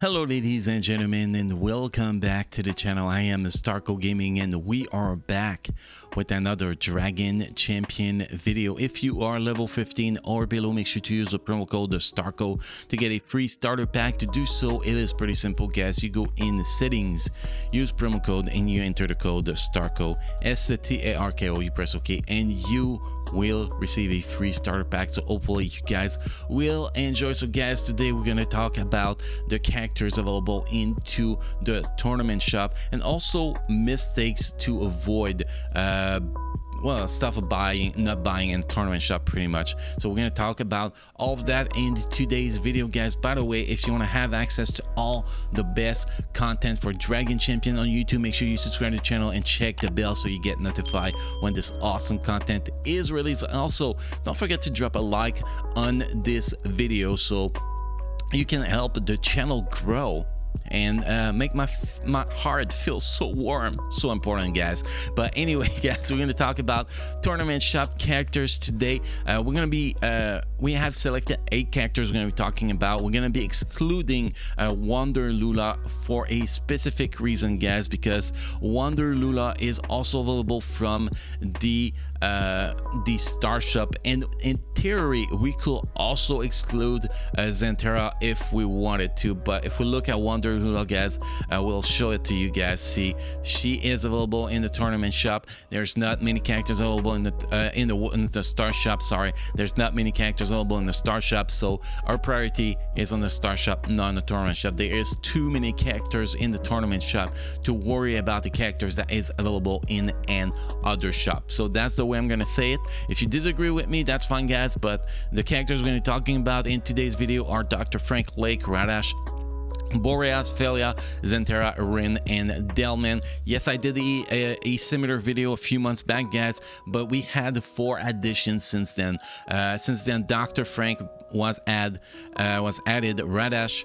Hello ladies and gentlemen, and welcome back to the channel. I am Starco Gaming and we are back with another Dragon Champion video. If you are level 15 or below, make sure to use the promo code Starco to get a free starter pack. To do so, it is pretty simple, guys. You go in settings, use promo code, and you enter the code Starco, S-T-A-R-K-O. You press OK and you will receive a free starter pack. So hopefully you guys will enjoy. So guys, today we're going to talk about the characters available into the tournament shop and also mistakes to avoid, well, stuff of not buying in tournament shop pretty much. So we're going to talk about all of that in today's video, guys. By the way, if you want to have access to all the best content for Dragon Champion on YouTube, make sure you subscribe to the channel and check the bell so you get notified when this awesome content is released. Also, don't forget to drop a like on this video so you can help the channel grow and make my heart feel so warm. So important, guys. But anyway, guys, we're going to talk about tournament shop characters today. We're going to be we have selected 8 characters we're going to be talking about. We're going to be excluding Wonder Lula for a specific reason, guys, because Wonder Lula is also available from the star shop, and in theory we could also exclude Zentera if we wanted to. But if we look at Wonder Lula, guys, we'll show it to you guys. See, she is available in the tournament shop. There's not many characters available in the star shop. Sorry, there's not many characters available in the star shop, so our priority is on the star shop, not on the tournament shop. There is too many characters in the tournament shop to worry about the characters that is available in an other shop. So that's the way I'm gonna say it. If you disagree with me, that's fine, guys, but the characters we're gonna be talking about in today's video are Dr. Frank, Lake, Radash, Boreas, Felia, Zentera, Rin, and Delman. Yes, I did a similar video a few months back, guys, but we had 4 additions since then. Dr. Frank was added, Radash,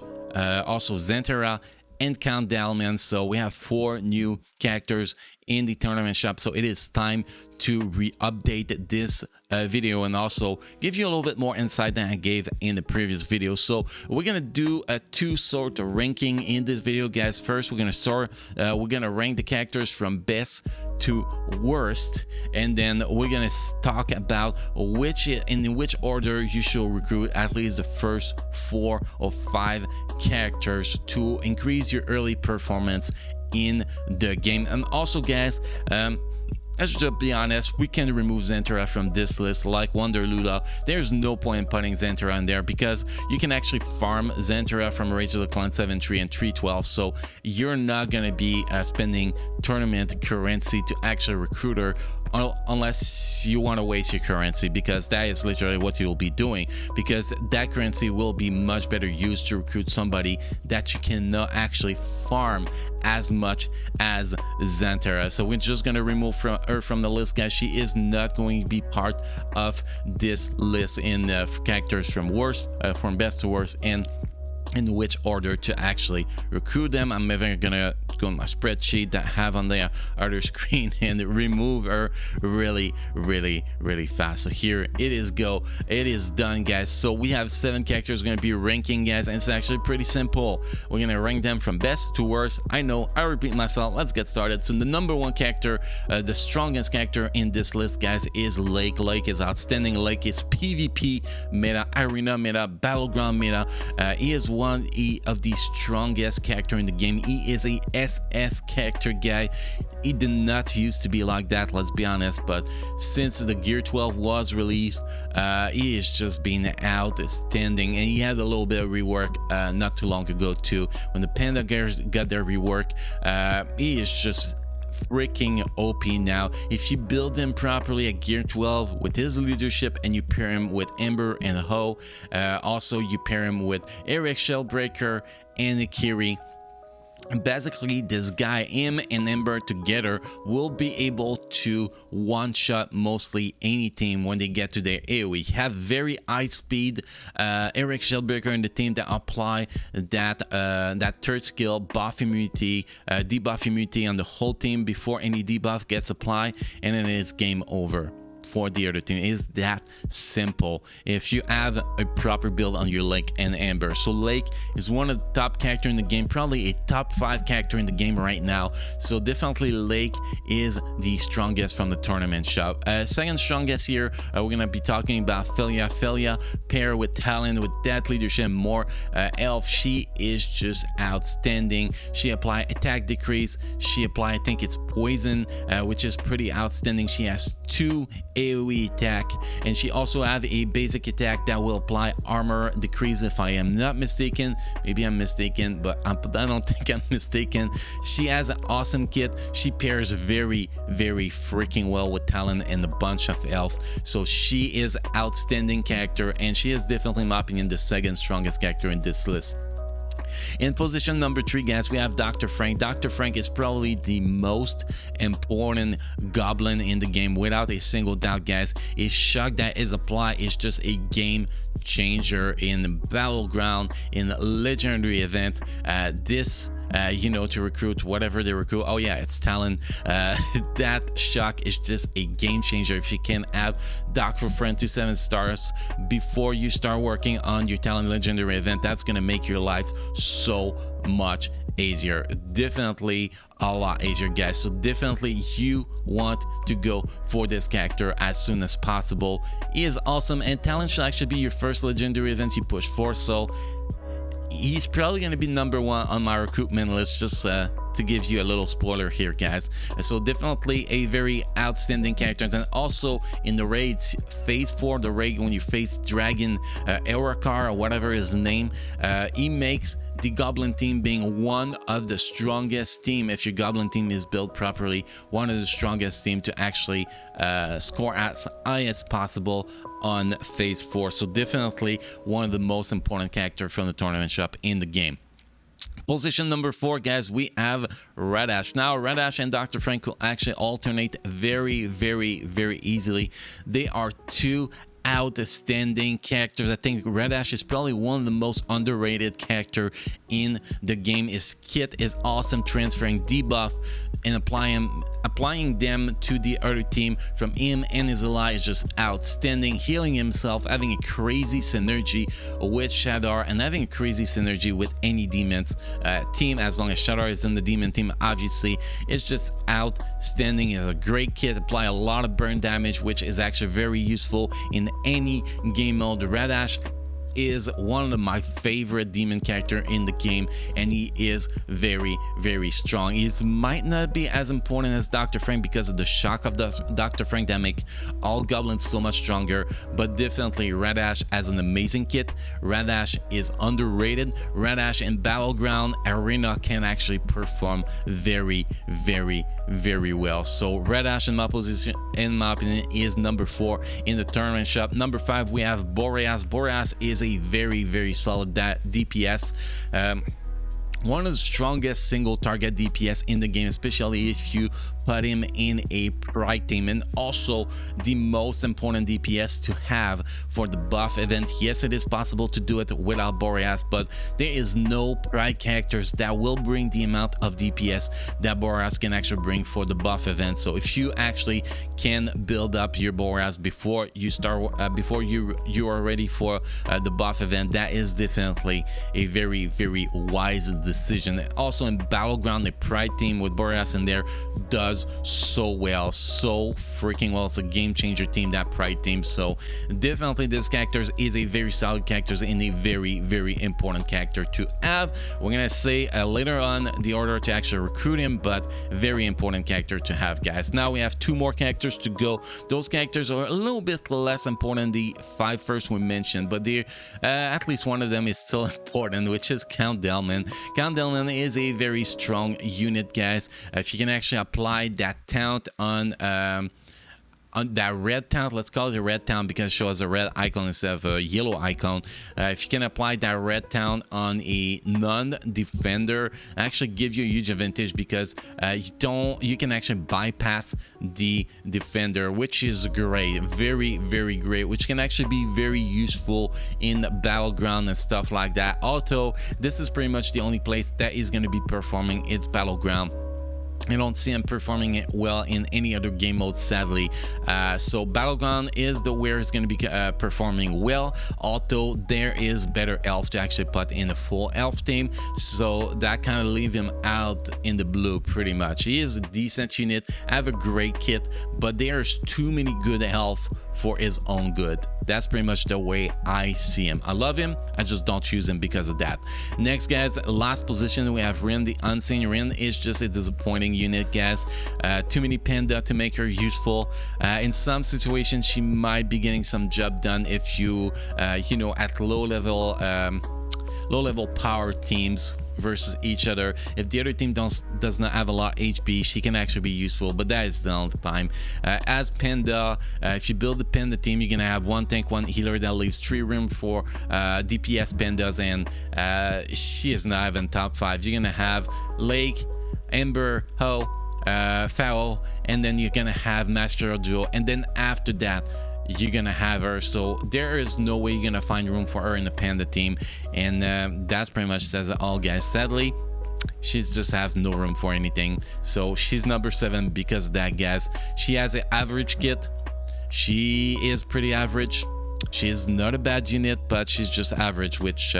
also Zentera, and Count Delman. So we have 4 new characters in the tournament shop. So it is time to re-update this video and also give you a little bit more insight than I gave in the previous video. So we're gonna do a 2 sort of ranking in this video, guys. First, we're gonna rank the characters from best to worst, and then we're gonna talk about in which order you should recruit at least the first 4 or 5 characters to increase your early performance in the game. And also, guys, let's just be honest, we can remove Zentera from this list like Wonder Lula. There's no point in putting Zentera in there because you can actually farm Zentera from Rage of the Clan 7-3 and 3-12, so you're not gonna be spending tournament currency to actually recruit her unless you want to waste your currency, because that is literally what you'll be doing, because that currency will be much better used to recruit somebody that you cannot actually farm as much as Zentera. So we're just going to remove her from the list, guys. She is not going to be part of this list in characters from best to worst and in which order to actually recruit them. I'm even gonna go on my spreadsheet that I have on the other screen and remove her really fast. So here it is done, guys. So we have 7 characters going to be ranking, guys, and it's actually pretty simple. We're gonna rank them from best to worst. I know I repeat myself. Let's get started. So the number 1 character, the strongest character in this list, guys, is Lake. Lake is outstanding. Lake is PvP meta, arena meta, battleground meta. He is one of the strongest character in the game. He is a SS character, guy. He did not used to be like that, let's be honest, but since the Gear 12 was released, he is just being outstanding, and he had a little bit of rework not too long ago too. When the Panda Gears got their rework, he is just freaking OP now. If you build him properly at Gear 12 with his leadership and you pair him with Ember and Ho, also you pair him with Eric Shellbreaker and Akiri, basically this guy, him and Ember together, will be able to one-shot mostly any team when they get to their AoE. Have very high speed. Eric Shellbreaker and the team that apply that third skill, buff immunity, debuff immunity on the whole team before any debuff gets applied, and then it's game over. for the other team. It is that simple if you have a proper build on your Lake and Amber. So Lake is one of the top characters in the game, probably a top 5 character in the game right now. So definitely Lake is the strongest from the tournament shop. Second strongest here, we're gonna be talking about Felia. Felia pair with talent, with that leadership, more elf. She is just outstanding. She apply attack decrease, she apply, I think it's poison, which is pretty outstanding. She has 2 AoE attack, and she also have a basic attack that will apply armor decrease, if I am not mistaken. Maybe I'm mistaken, but I don't think I'm mistaken. She has an awesome kit. She pairs very freaking well with talent and a bunch of elf. So she is outstanding character, and she is definitely, in my opinion, the second strongest character in this list. In position number 3, guys, we have Dr. Frank. Dr. Frank is probably the most important goblin in the game, without a single doubt, guys. A shock that is applied is just a game changer in battleground, in legendary event. You know, to recruit whatever they recruit. Oh yeah, it's talent. That shock is just a game changer. If you can have Dr. Frank to 7 stars before you start working on your talent legendary event, that's gonna make your life so much easier. Definitely a lot easier, guys. So definitely you want to go for this character as soon as possible. He is awesome, and talent should actually be your first legendary event you push for. So he's probably going to be number 1 on my recruitment list, just to give you a little spoiler here, guys. So definitely a very outstanding character. And also in the raids, phase 4, the raid when you face Dragon Erakar or whatever his name, he makes the goblin team being one of the strongest team, if your goblin team is built properly, one of the strongest team to actually score as high as possible on phase 4. So definitely one of the most important characters from the tournament shop in the game. Position number 4, guys, we have Red Ash. Now Red Ash and Dr. Frank will actually alternate very easily. They are 2 outstanding characters. I think Red Ash is probably one of the most underrated character in the game. His kit is awesome, transferring debuff and applying them to the other team from him and his ally is just outstanding. Healing himself, having a crazy synergy with Shadar, and having a crazy synergy with any demons team, as long as Shadar is in the demon team, obviously. It's just outstanding. It's a great kit, apply a lot of burn damage, which is actually very useful in any game mode. Red Ash is one of my favorite demon character in the game, and he is very strong. He might not be as important as Dr. Frank because of the shock of Dr. Frank that make all goblins so much stronger, but definitely Red Ash has an amazing kit. Red Ash is underrated. Red Ash in battleground arena can actually perform very well. So Red Ash in my position, in my opinion, is number 4 in the tournament shop. Number 5, we have Boreas. Boreas is a very solid DPS. One of the strongest single target DPS in the game, especially if you put him in a pride team, and also the most important DPS to have for the buff event. Yes, it is possible to do it without Boreas, but there is no pride characters that will bring the amount of DPS that Boreas can actually bring for the buff event. So if you actually can build up your Boreas before you start, before you are ready for the buff event, that is definitely a very wise decision. Also in battleground, the pride team with Boreas in there does so well, so freaking well. It's a game changer team, that pride team. So definitely this character is a very solid character and a very important character to have. We're gonna say later on the order to actually recruit him, but very important character to have, guys. Now we have 2 more characters to go. Those characters are a little bit less important, the 5 first we mentioned, but they're at least one of them is still important, which is Count Delman. Count Delman is a very strong unit, guys. If you can actually apply that taunt on that red taunt, let's call it a red taunt because it shows a red icon instead of a yellow icon. If you can apply that red taunt on a non-defender, actually give you a huge advantage because you can actually bypass the defender, which is great, very great, which can actually be very useful in battleground and stuff like that. Although this is pretty much the only place that is going to be performing its battleground I don't see him performing it well in any other game mode, sadly. So Battleground is the where it's going to be performing well, although there is better elf to actually put in a full elf team, so that kind of leave him out in the blue pretty much. He is a decent unit, have a great kit, but there's too many good elf for his own good. That's pretty much the way I see him. I love him, I just don't use him because of that. Next, guys, last position we have Rin. The Unseen Rin is just a disappointing unit, guys. Too many panda to make her useful. In some situations she might be getting some job done if you you know, at low level power teams versus each other. If the other team does not have a lot of HP, she can actually be useful, but that is not the time. As Panda, if you build the Panda team, you're gonna have one tank, one healer. That leaves 3 room for DPS Pandas, and she is not even top 5. You're gonna have Lake, Ember, Ho, Foul, and then you're gonna have Master Duo, and then after that you're gonna have her. So there is no way you're gonna find room for her in the Panda team, and that's pretty much says it all, guys. Sadly, she just has no room for anything, so she's number 7 because of that, guys. She has an average kit. She is pretty average. She is not a bad unit, but she's just average, which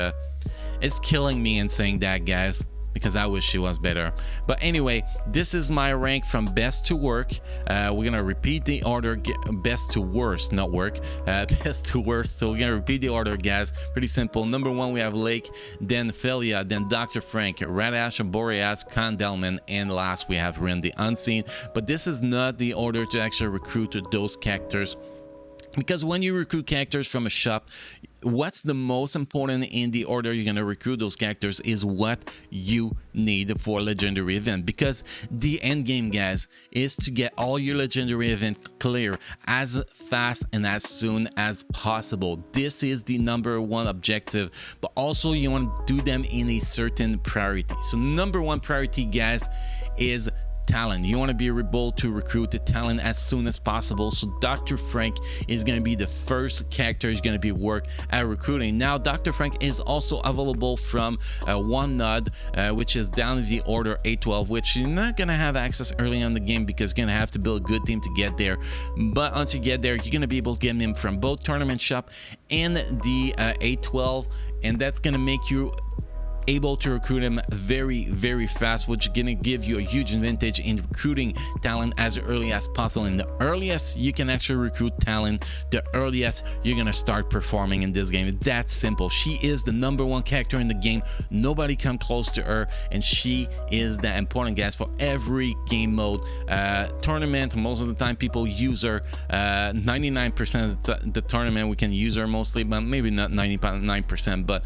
is killing me in saying that, guys, because I wish she was better. But anyway, this is my rank from best to work. We're gonna repeat the order, best to worst, not work, best to worst. So we're gonna repeat the order, guys. Pretty simple. Number 1 we have Lake, then Felia, then Dr. Frank, Radash, Boreas, Condelman, and last we have Rin the Unseen. But this is not the order to actually recruit those characters, because when you recruit characters from a shop, what's the most important in the order you're going to recruit those characters is what you need for legendary event, because the end game, guys, is to get all your legendary event clear as fast and as soon as possible. This is the number 1 objective, but also you want to do them in a certain priority. So number 1 priority, guys, is talent. You want to be able to recruit the talent as soon as possible. So Dr. Frank is going to be the first character is going to be work at recruiting. Now Dr. Frank is also available from one node, which is down in the order 812, which you're not going to have access early on the game because you're going to have to build a good team to get there. But once you get there, you're going to be able to get him from both tournament shop and the 812, and that's going to make you able to recruit him very, very fast, which is gonna give you a huge advantage in recruiting talent as early as possible. And the earliest you can actually recruit talent, the earliest you're gonna start performing in this game. It's that simple. She is the number 1 character in the game. Nobody come close to her, and she is that important, guys, for every game mode tournament. Most of the time people use her. 99% of the tournament we can use her mostly, but maybe not 99%, but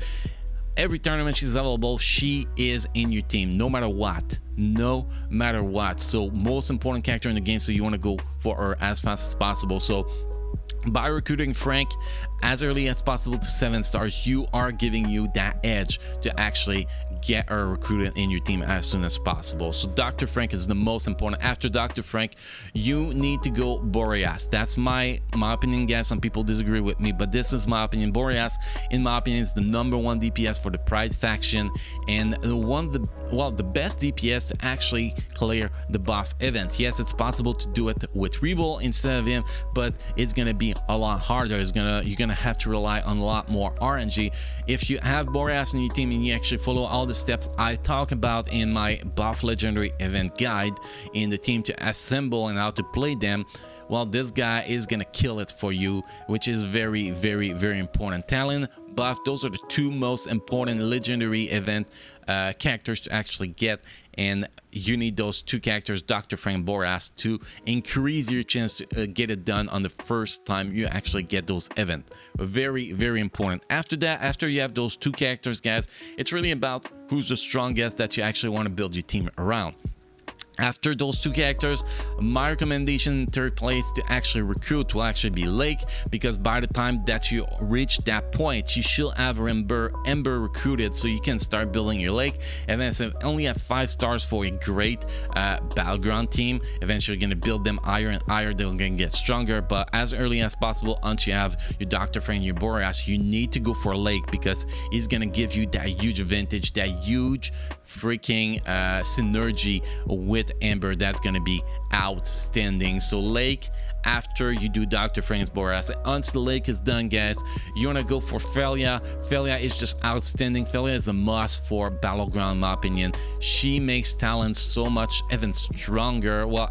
every tournament she's available, she is in your team no matter what. So most important character in the game, so you want to go for her as fast as possible. So by recruiting Frank as early as possible to 7 stars, you are giving you that edge to actually get her recruited in your team as soon as possible. So Dr. Frank is the most important. After Dr. Frank, you need to go Boreas. That's my opinion, guys. Some people disagree with me, but this is my opinion. Boreas, in my opinion, is the number 1 DPS for the Pride faction, and the best DPS to actually clear the buff event. Yes, it's possible to do it with Revolt instead of him, but it's gonna be a lot harder. You're gonna have to rely on a lot more RNG. If you have Boreas in your team and you actually follow all the steps I talk about in my buff legendary event guide in the team to assemble and how to play them, well, this guy is gonna kill it for you, which is very, very, very important. Talent, buff, those are the 2 most important legendary event characters to actually get, and you need those 2 characters, Dr. Frank and Boreas, to increase your chance to get it done on the first time you actually get those events. Very, very important. After that, after you have those 2 characters, guys, it's really about who's the strongest that you actually want to build your team around. After those 2 characters, my recommendation in 3rd place to actually recruit will actually be Lake, because by the time that you reach that point, you should have Ember recruited, so you can start building your Lake. And then only have 5 stars for a great battleground team. Eventually you're going to build them higher and higher. They're going to get stronger, but as early as possible, once you have your Dr. Frank, your Boreas, you need to go for Lake, because he's going to give you that huge advantage, that huge freaking synergy with with Amber, that's gonna be outstanding. So Lake, after you do Dr. Frank's Boreas, once the Lake is done, guys, you want to go for Felia. Felia is just outstanding. Felia is a must for Battleground, in my opinion. She makes talent so much even stronger. Well,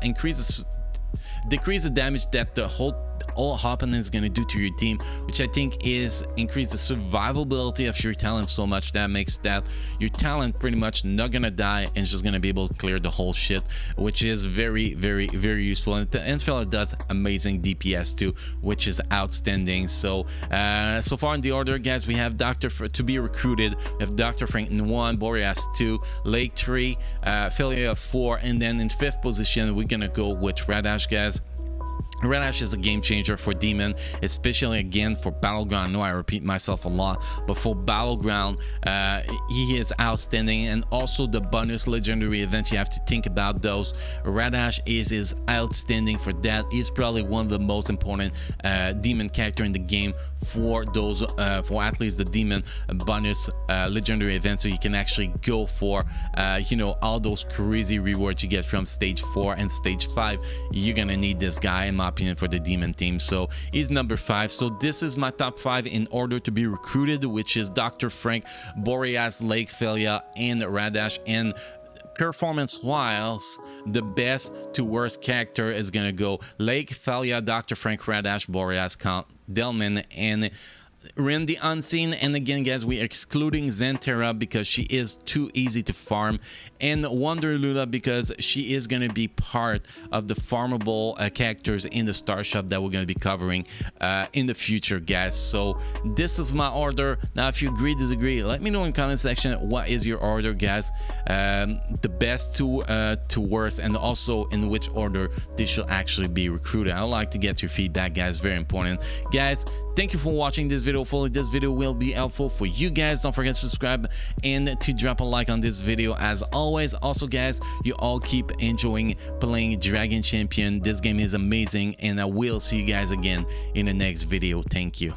decrease the damage that the all opponent is going to do to your team, which I think is increase the survivability of your talent so much that makes that your talent pretty much not gonna die and just gonna be able to clear the whole shit, which is very, very, very useful. And Felia does amazing DPS too, which is outstanding. So so far in the order, guys, we have to be recruited, we have Dr. Frank in 1, Boreas 2, Lake 3, Felia 4, and then in 5th position we're gonna go with Radash, guys. Radash is a game changer for Demon, especially again for Battleground. I know I repeat myself a lot, but for Battleground, he is outstanding. And also the bonus legendary events, you have to think about those. Radash is outstanding for that. He's probably one of the most important Demon character in the game for those, for at least the Demon bonus legendary events. So you can actually go for, you know, all those crazy rewards you get from stage 4 and stage 5. You're gonna need this guy, in my opinion, for the Demon team. So he's number 5. So this is my top 5 in order to be recruited, which is Dr. Frank, Boreas, Lake, Felia, and Radash. And performance wise, the best to worst character is gonna go Lake, Felia, Dr. Frank, Radash, Boreas, Count, Delman, and Rin the Unseen. And again, guys, we're excluding Zentera because she is too easy to farm, and Wonder Lula because she is going to be part of the farmable characters in the Star Shop that we're going to be covering in the future, guys. So this is my order. Now, if you agree, disagree, let me know in the comment section what is your order, guys. The best to worst, and also in which order they should actually be recruited. I'd like to get your feedback, guys. Very important, guys. Thank you for watching this video. Hopefully this video will be helpful for you guys. Don't forget to subscribe and to drop a like on this video as always. Also, guys, you all keep enjoying playing Dragon Champion. This game is amazing, and I will see you guys again in the next video. Thank you.